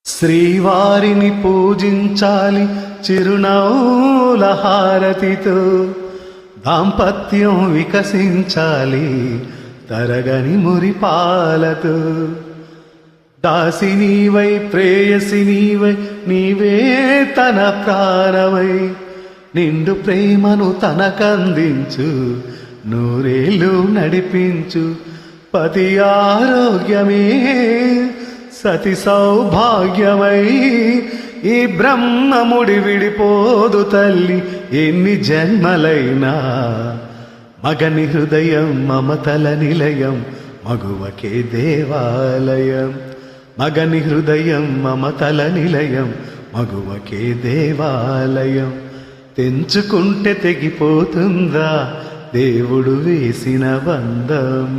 శ్రీవారిని పూజించాలి చిరునవ్వుల హారతితో, దాంపత్యం వికసించాలి తరగని మురిపాలతో. దాసినీవై ప్రేయసినీవై నీవే తన ప్రాణమై, నిండు ప్రేమను తనకందించు, నూరేళ్ళు నడిపించు. పతి ఆరోగ్యమే సతి సౌభాగ్యమై, ఈ బ్రహ్మముడి విడిపోదు తల్లి ఎన్ని జన్మలైనా. మగని హృదయం మమతల నిలయం, మగువకే దేవాలయం. మగని హృదయం మమతల నిలయం, మగువకే దేవాలయం. తెంచుకుంటే తెగిపోతుందా దేవుడు వేసిన బంధం.